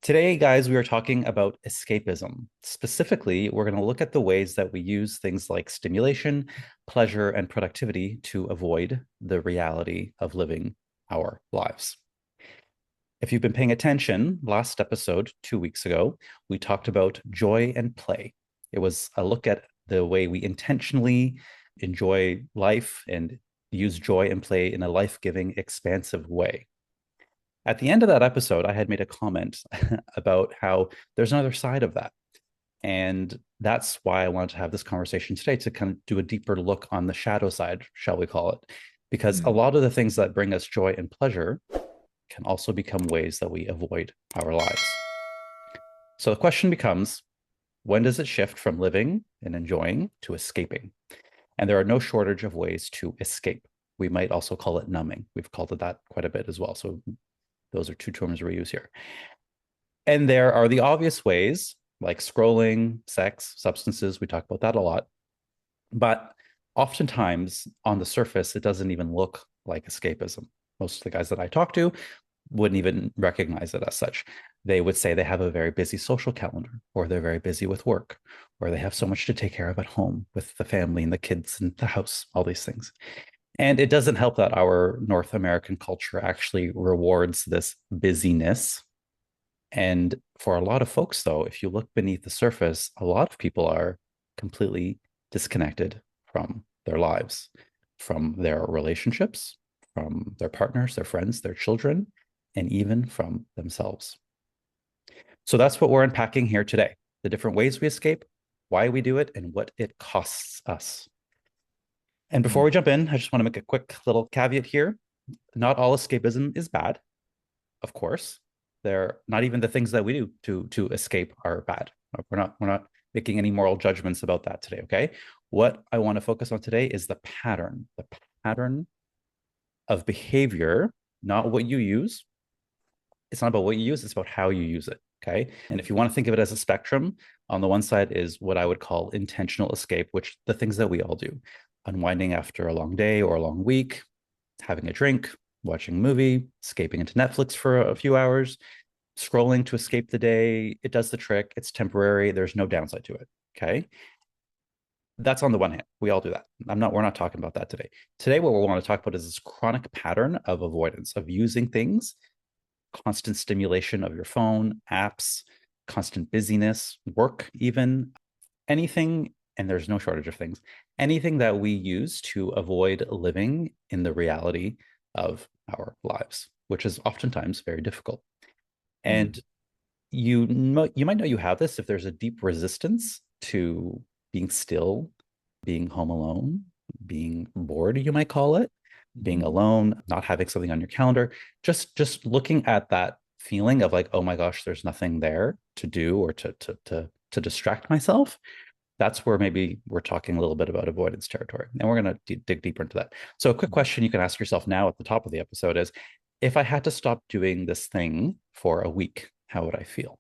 Today, guys, we are talking about escapism. Specifically, we're going to look at the ways that we use things like stimulation, pleasure, and productivity to avoid the reality of living our lives. If you've been paying attention, last episode, 2 weeks ago, we talked about joy and play. It was a look at the way we intentionally enjoy life and use joy and play in a life-giving, expansive way. At the end of that episode, I had made a comment about how there's another side of that. And that's why I wanted to have this conversation today, to kind of do a deeper look on the shadow side, shall we call it? Because a lot of the things that bring us joy and pleasure can also become ways that we avoid our lives. So the question becomes, when does it shift from living and enjoying to escaping? And there are no shortage of ways to escape. We might also call it numbing. We've called it that quite a bit as well. So those are two terms we use here. And there are the obvious ways, like scrolling, sex, substances. We talk about that a lot. But oftentimes on the surface, it doesn't even look like escapism. Most of the guys that I talk to wouldn't even recognize it as such. They would say they have a very busy social calendar, or they're very busy with work, or they have so much to take care of at home with the family and the kids and the house, all these things. And it doesn't help that our North American culture actually rewards this busyness. And for a lot of folks, though, if you look beneath the surface, a lot of people are completely disconnected from their lives, from their relationships, from their partners, their friends, their children, and even from themselves. So that's what we're unpacking here today: the different ways we escape, why we do it, and what it costs us. And before we jump in, I just want to make a quick little caveat here. Not all escapism is bad, of course. They're not even the things that we do to escape are bad. We're not making any moral judgments about that today, okay? What I want to focus on today is the pattern of behavior, not what you use. It's not about what you use, it's about how you use it, okay? And if you want to think of it as a spectrum, on the one side is what I would call intentional escape, which the things that we all do: unwinding after a long day or a long week, having a drink, watching a movie, escaping into Netflix for a few hours, scrolling to escape the day. It does the trick. It's temporary. There's no downside to it. Okay. That's on the one hand. We all do that. We're not talking about that today. Today, what we want to talk about is this chronic pattern of avoidance, of using things, constant stimulation of your phone, apps, constant busyness, work, even anything. And there's no shortage of things, anything that we use to avoid living in the reality of our lives, which is oftentimes very difficult. And you might know you have this if there's a deep resistance to being still, being home alone, being bored, you might call it, being alone, not having something on your calendar, just looking at that feeling of like, oh my gosh, there's nothing there to do or to distract myself. That's where maybe we're talking a little bit about avoidance territory. And we're going to dig deeper into that. So a quick question you can ask yourself now at the top of the episode is, if I had to stop doing this thing for a week, how would I feel?